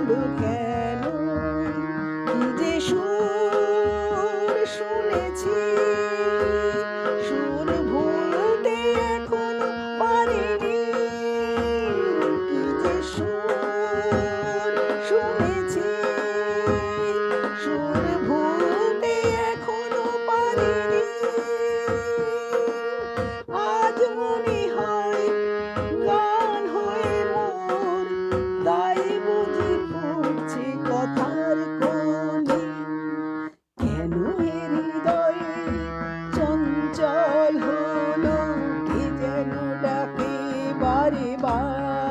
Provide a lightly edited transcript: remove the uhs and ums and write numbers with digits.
হলো কেন? কি যে সুর শুনেছি, সুর ভুলতে এখনো পারিনি। কি যে সুর শুনেছি, সুর ভুলতে এখনো পারিনি। আজ মনে হয় গান হয়ে মোর, তাই বুঝি ফুটছে কথার কলি। কেন এ হৃদয়ে চঞ্চল হলো, কে যেন ডাকে বারে বার।